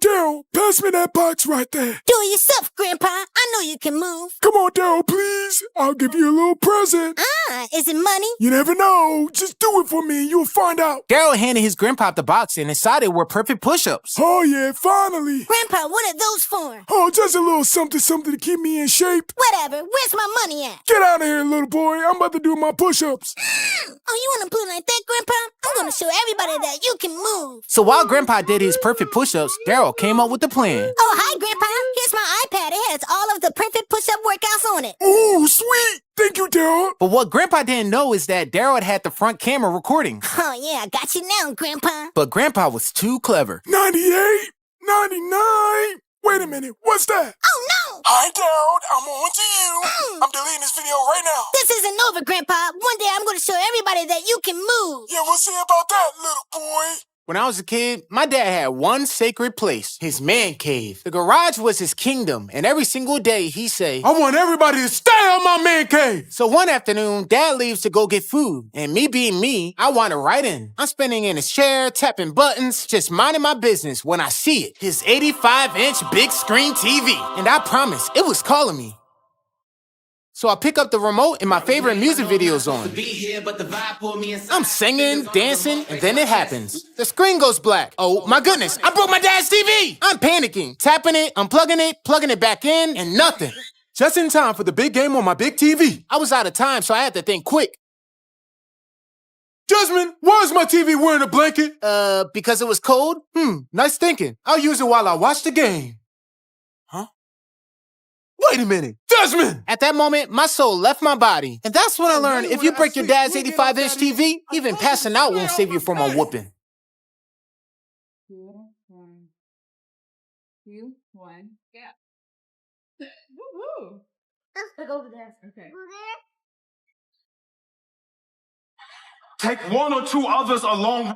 Daryl, pass me that box right there. Do it yourself, Grandpa. I know you can move. Come on, Daryl, please. I'll give you a little present. Is it money? You never know. Just do it for me. You'll find out. Daryl handed his grandpa the box and inside it were perfect push-ups. Oh, yeah, finally. Grandpa, what are those for? Oh, just a little something to keep me in shape. Whatever. Where's my money at? Get out of here, little boy. I'm about to do my push-ups. Oh, you want to put it like that, Grandpa? I'm going to show everybody that you can move. So while Grandpa did his perfect push-ups, Daryl came up with the plan. Oh, hi, Grandpa. Here's my iPad. It has all of the perfect push-up workouts on it. Ooh, sweet. Thank you, Daryl. But what Grandpa didn't know is that Daryl had the front camera recording. Oh, yeah, I got you now, Grandpa. But Grandpa was too clever. 98, 99. Wait a minute, what's that? Oh, no. Hi, Daryl. I'm on to you. I'm deleting this video right now. This isn't over, Grandpa. One day I'm going to show everybody that you can move. Yeah, we'll see about that, little boy. When I was a kid, my dad had one sacred place, his man cave. The garage was his kingdom, and every single day he'd say, I want everybody to stay on my man cave. So one afternoon, Dad leaves to go get food, and me being me, I wander right in. I'm spinning in his chair, tapping buttons, just minding my business when I see it. His 85-inch big screen TV. And I promise, it was calling me. So I pick up the remote and my favorite music video's on. I'm singing, dancing, and then it happens. The screen goes black. Oh my goodness, I broke my dad's TV! I'm panicking, tapping it, unplugging it, plugging it back in, and nothing. Just in time for the big game on my big TV. I was out of time, so I had to think quick. Jasmine, why is my TV wearing a blanket? Because it was cold? Nice thinking. I'll use it while I watch the game. Huh? Wait a minute, Jasmine! At that moment, my soul left my body. And that's when I learned if you break your dad's 85-inch TV, even passing out won't save you from a whooping. 2, 1. 2, 1, yeah. Woo-hoo! Let's go over there. Okay. Take one or two others along.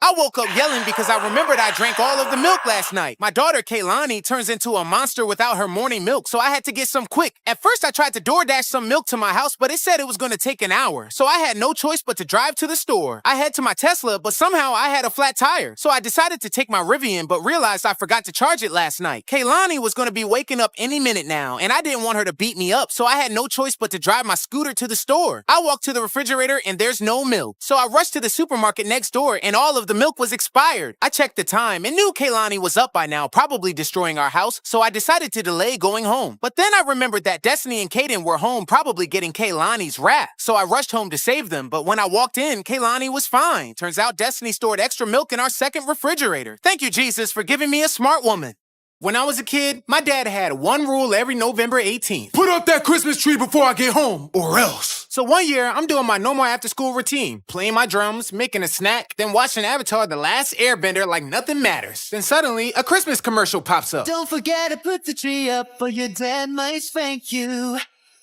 I woke up yelling because I remembered I drank all of the milk last night. My daughter, Kaylani, turns into a monster without her morning milk, so I had to get some quick. At first, I tried to DoorDash some milk to my house, but it said it was going to take an hour, so I had no choice but to drive to the store. I head to my Tesla, but somehow I had a flat tire, so I decided to take my Rivian, but realized I forgot to charge it last night. Kaylani was going to be waking up any minute now, and I didn't want her to beat me up, so I had no choice but to drive my scooter to the store. I walked to the refrigerator, and there's no milk, so I rushed to the supermarket next door, and all of the milk was expired. I checked the time and knew Kaylani was up by now, probably destroying our house, so I decided to delay going home. But then I remembered that Destiny and Kaden were home, probably getting Kaylani's wrath, so I rushed home to save them, but when I walked in, Kaylani was fine. Turns out Destiny stored extra milk in our second refrigerator. Thank you, Jesus, for giving me a smart woman. When I was a kid, my dad had one rule every November 18th. Put up that Christmas tree before I get home, or else. So one year, I'm doing my normal after-school routine, playing my drums, making a snack, then watching Avatar: The Last Airbender like nothing matters. Then suddenly, a Christmas commercial pops up. Don't forget to put the tree up or your dad might spank you.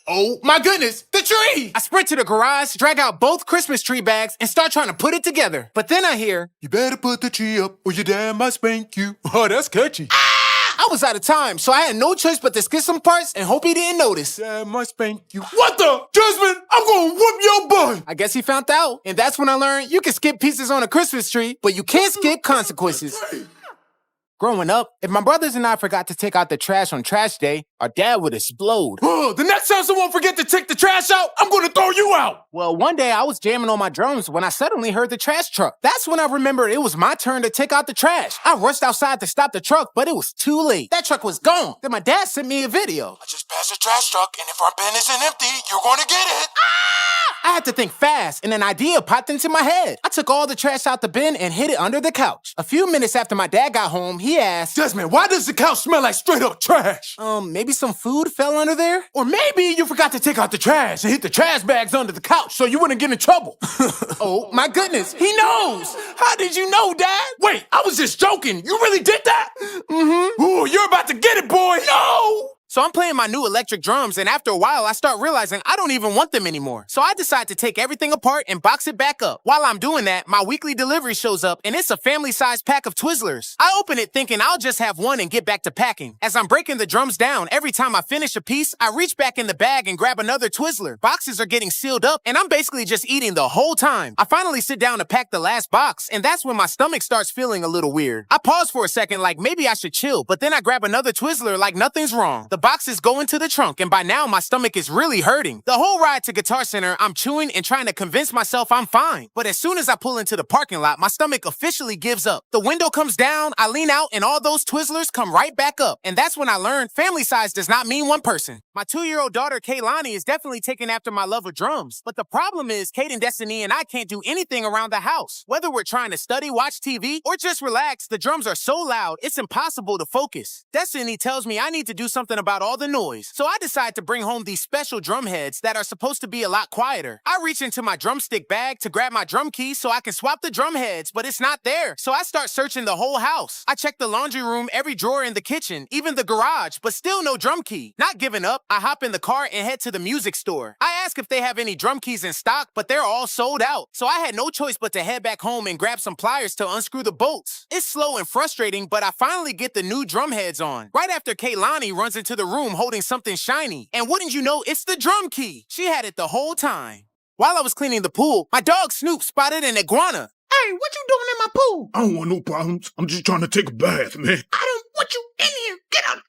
Oh my goodness, the tree! I sprint to the garage, drag out both Christmas tree bags, and start trying to put it together. But then I hear, You better put the tree up or your dad might spank you. Oh, that's catchy. I was out of time, so I had no choice but to skip some parts and hope he didn't notice. Dad might spank you. What the? Jasmine, I'm gonna whoop your butt! I guess he found out. And that's when I learned you can skip pieces on a Christmas tree, but you can't skip consequences. Growing up, if my brothers and I forgot to take out the trash on trash day, our dad would explode. The next time someone forget to take the trash out, I'm gonna throw you out! Well, one day I was jamming on my drums when I suddenly heard the trash truck. That's when I remembered it was my turn to take out the trash. I rushed outside to stop the truck, but it was too late. That truck was gone. Then my dad sent me a video. I just passed the trash truck, and if our bin isn't empty, you're gonna get it. Ah! I had to think fast, and an idea popped into my head. I took all the trash out the bin and hid it under the couch. A few minutes after my dad got home, he asked, Desmond, why does the couch smell like straight up trash? maybe some food fell under there? Or maybe you forgot to take out the trash and hit the trash bags under the couch so you wouldn't get in trouble. Oh, my goodness, he knows! How did you know, Dad? Wait, I was just joking. You really did that? Mm-hmm. Ooh, you're about to get it, boy. No! So I'm playing my new electric drums, and after a while, I start realizing I don't even want them anymore. So I decide to take everything apart and box it back up. While I'm doing that, my weekly delivery shows up, and it's a family-sized pack of Twizzlers. I open it thinking I'll just have one and get back to packing. As I'm breaking the drums down, every time I finish a piece, I reach back in the bag and grab another Twizzler. Boxes are getting sealed up, and I'm basically just eating the whole time. I finally sit down to pack the last box, and that's when my stomach starts feeling a little weird. I pause for a second like maybe I should chill, but then I grab another Twizzler like nothing's wrong. The boxes go into the trunk, and by now my stomach is really hurting. The whole ride to Guitar Center, I'm chewing and trying to convince myself I'm fine. But as soon as I pull into the parking lot, my stomach officially gives up. The window comes down, I lean out, and all those Twizzlers come right back up. And that's when I learned family size does not mean one person. My 2-year-old daughter, Kaylani, is definitely taking after my love of drums. But the problem is, Kate and Destiny and I can't do anything around the house. Whether we're trying to study, watch TV, or just relax, the drums are so loud, it's impossible to focus. Destiny tells me I need to do something about all the noise. So I decide to bring home these special drum heads that are supposed to be a lot quieter. I reach into my drumstick bag to grab my drum keys so I can swap the drum heads, but it's not there. So I start searching the whole house. I check the laundry room, every drawer in the kitchen, even the garage, but still no drum key. Not giving up, I hop in the car and head to the music store. I ask if they have any drum keys in stock, but they're all sold out. So I had no choice but to head back home and grab some pliers to unscrew the bolts. It's slow and frustrating, but I finally get the new drum heads on. Right after Kaylani runs into the room holding something shiny. And wouldn't you know, it's the drum key. She had it the whole time. While I was cleaning the pool, my dog Snoop spotted an iguana. Hey, what you doing in my pool? I don't want no problems. I'm just trying to take a bath, man. I don't want you in here. Get out of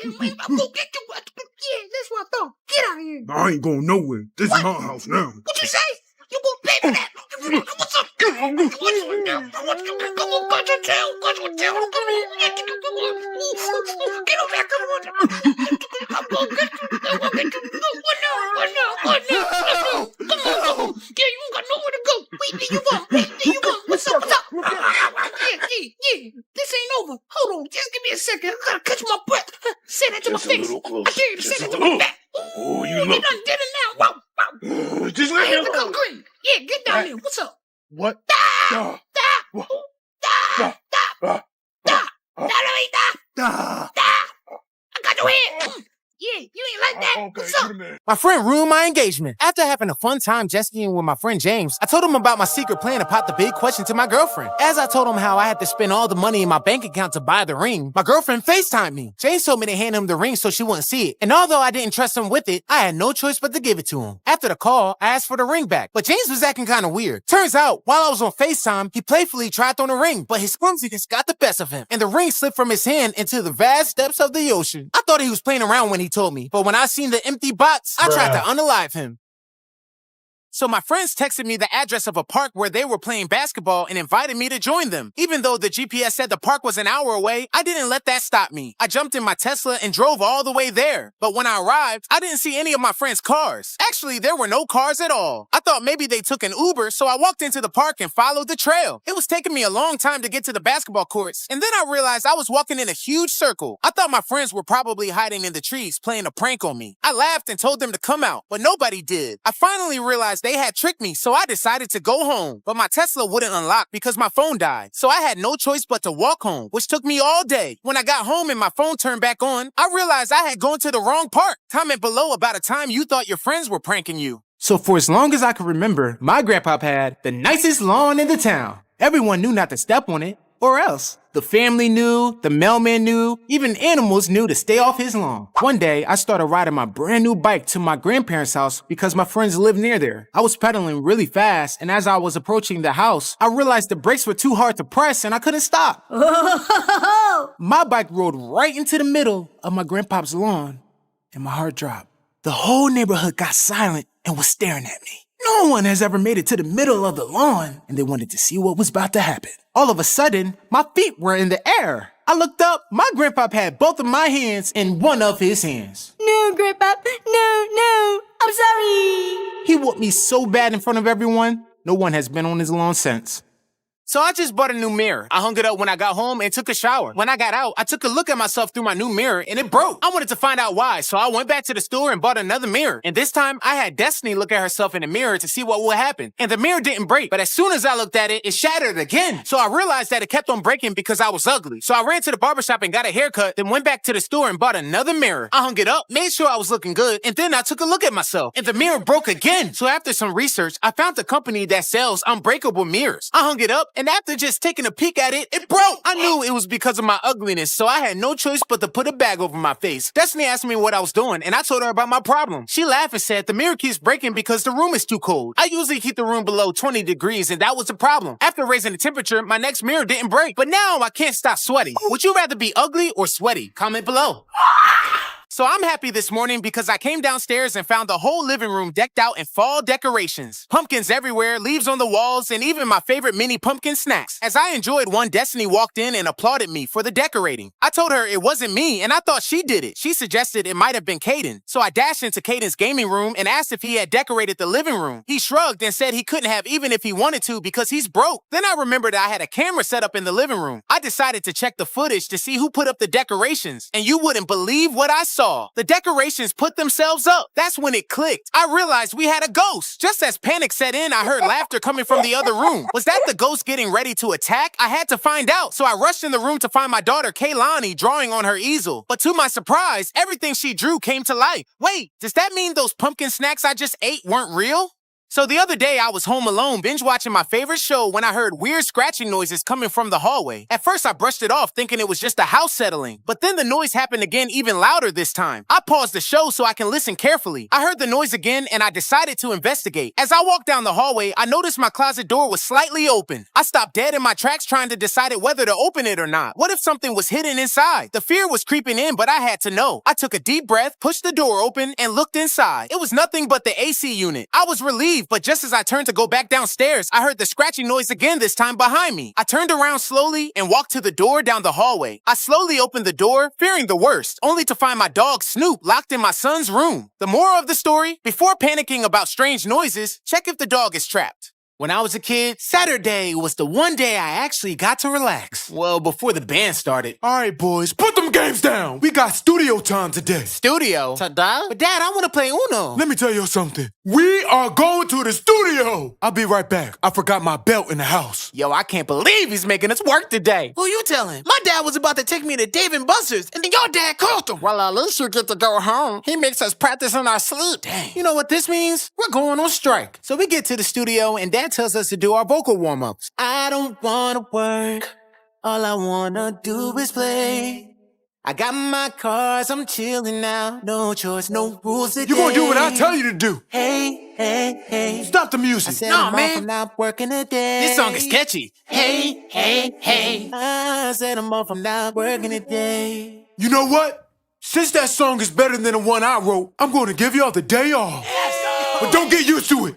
here, man. I'm gonna get you. Yeah, that's what I thought. Get out of here. I ain't going nowhere. This is my house now. What you say? You gonna pay for that? What's up? I want you. Come on, cut your tail. Cut your tail. Come on. Get over here. Come on. I'm gonna get you. I'm gonna get you. What now? Come on. Yeah, you ain't got nowhere to go. Wait, you want? What's up? Yeah. This ain't over. Hold on. Just give me a second. I gotta catch my breath. Say that to my face. I dare you to say that to my back. Oh, you look. You done did it now. Wow. Just I let have me to go alone. green. Yeah, get down there. What's up? What? Da. I got your head. Yeah, you ain't like that. What's up? My friend ruined my engagement. After having a fun time jet skiing with my friend James, I told him about my secret plan to pop the big question to my girlfriend. As I told him how I had to spend all the money in my bank account to buy the ring, my girlfriend FaceTimed me. James told me to hand him the ring so she wouldn't see it. And although I didn't trust him with it, I had no choice but to give it to him. After the call, I asked for the ring back, but James was acting kind of weird. Turns out, while I was on FaceTime, he playfully tried on the ring, but his clumsiness got the best of him, and the ring slipped from his hand into the vast depths of the ocean. I thought he was playing around when he told me, but when I seen the empty box, I tried to unalive him. So my friends texted me the address of a park where they were playing basketball and invited me to join them. Even though the GPS said the park was an hour away, I didn't let that stop me. I jumped in my Tesla and drove all the way there. But when I arrived, I didn't see any of my friends' cars. Actually, there were no cars at all. I thought maybe they took an Uber, so I walked into the park and followed the trail. It was taking me a long time to get to the basketball courts, and then I realized I was walking in a huge circle. I thought my friends were probably hiding in the trees playing a prank on me. I laughed and told them to come out, but nobody did. I finally realized they had tricked me, so I decided to go home. But my Tesla wouldn't unlock because my phone died, so I had no choice but to walk home, which took me all day. When I got home and my phone turned back on, I realized I had gone to the wrong park. Comment below about a time you thought your friends were pranking you. So for as long as I can remember, my grandpa had the nicest lawn in the town. Everyone knew not to step on it, or else. The family knew, the mailman knew, even animals knew to stay off his lawn. One day, I started riding my brand new bike to my grandparents' house because my friends lived near there. I was pedaling really fast, and as I was approaching the house, I realized the brakes were too hard to press and I couldn't stop. My bike rolled right into the middle of my grandpa's lawn, and my heart dropped. The whole neighborhood got silent and was staring at me. No one has ever made it to the middle of the lawn, and they wanted to see what was about to happen. All of a sudden, my feet were in the air. I looked up, my grandpa had both of my hands in one of his hands. No, Grandpa, no, I I'm sorry. He whooped me so bad in front of everyone, no one has been on his lawn since. So I just bought a new mirror. I hung it up when I got home and took a shower. When I got out, I took a look at myself through my new mirror and it broke. I wanted to find out why, so I went back to the store and bought another mirror. And this time, I had Destiny look at herself in the mirror to see what would happen. And the mirror didn't break, but as soon as I looked at it, it shattered again. So I realized that it kept on breaking because I was ugly. So I ran to the barbershop and got a haircut, then went back to the store and bought another mirror. I hung it up, made sure I was looking good, and then I took a look at myself. And the mirror broke again. So after some research, I found a company that sells unbreakable mirrors. I hung it up, and after just taking a peek at it, it broke. I knew it was because of my ugliness, so I had no choice but to put a bag over my face. Destiny asked me what I was doing, and I told her about my problem. She laughed and said the mirror keeps breaking because the room is too cold. I usually keep the room below 20 degrees, and that was the problem. After raising the temperature, my next mirror didn't break, but now I can't stop sweating. Would you rather be ugly or sweaty? Comment below. So I'm happy this morning because I came downstairs and found the whole living room decked out in fall decorations. Pumpkins everywhere, leaves on the walls, and even my favorite mini pumpkin snacks. As I enjoyed one, Destiny walked in and applauded me for the decorating. I told her it wasn't me, and I thought she did it. She suggested it might have been Caden. So I dashed into Caden's gaming room and asked if he had decorated the living room. He shrugged and said he couldn't have even if he wanted to because he's broke. Then I remembered I had a camera set up in the living room. I decided to check the footage to see who put up the decorations, and you wouldn't believe what I saw. The decorations put themselves up. That's when it clicked. I realized we had a ghost. Just as panic set in, I heard laughter coming from the other room. Was that the ghost getting ready to attack? I had to find out, so I rushed in the room to find my daughter Kaylani drawing on her easel. But to my surprise, everything she drew came to life. Wait, does that mean those pumpkin snacks I just ate weren't real? So the other day, I was home alone binge-watching my favorite show when I heard weird scratching noises coming from the hallway. At first, I brushed it off thinking it was just a house settling. But then the noise happened again even louder this time. I paused the show so I can listen carefully. I heard the noise again and I decided to investigate. As I walked down the hallway, I noticed my closet door was slightly open. I stopped dead in my tracks trying to decide whether to open it or not. What if something was hidden inside? The fear was creeping in, but I had to know. I took a deep breath, pushed the door open, and looked inside. It was nothing but the AC unit. I was relieved, but just as I turned to go back downstairs, I heard the scratching noise again, this time behind me. I turned around slowly and walked to the door down the hallway. I slowly opened the door, fearing the worst, only to find my dog Snoop locked in my son's room. The moral of the story, before panicking about strange noises, check if the dog is trapped. When I was a kid, Saturday was the one day I actually got to relax. Well, before the band started. All right, boys, put them games down. We got studio time today. Studio? Today? But Dad, I want to play Uno. Let me tell you something. We are going to the studio. I'll be right back. I forgot my belt in the house. Yo, I can't believe he's making us work today. Who you telling? My dad was about to take me to Dave & Buster's, and then your dad called him. Well, at least you get to go home. He makes us practice in our sleep. Dang. You know what this means? We're going on strike. So we get to the studio, and Dad tells us to do our vocal warm-ups. I don't want to work. All I want to do is play. I got my cars, I'm chilling now. No choice, no rules today. You're going to do what I tell you to do. Hey, hey, hey. Stop the music. I said No, I'm off, man. I'm not working today. This song is catchy. Hey, hey, hey. I said I'm off, I'm not working today. You know what? Since that song is better than the one I wrote, I'm going to give y'all the day off. But don't get used to it.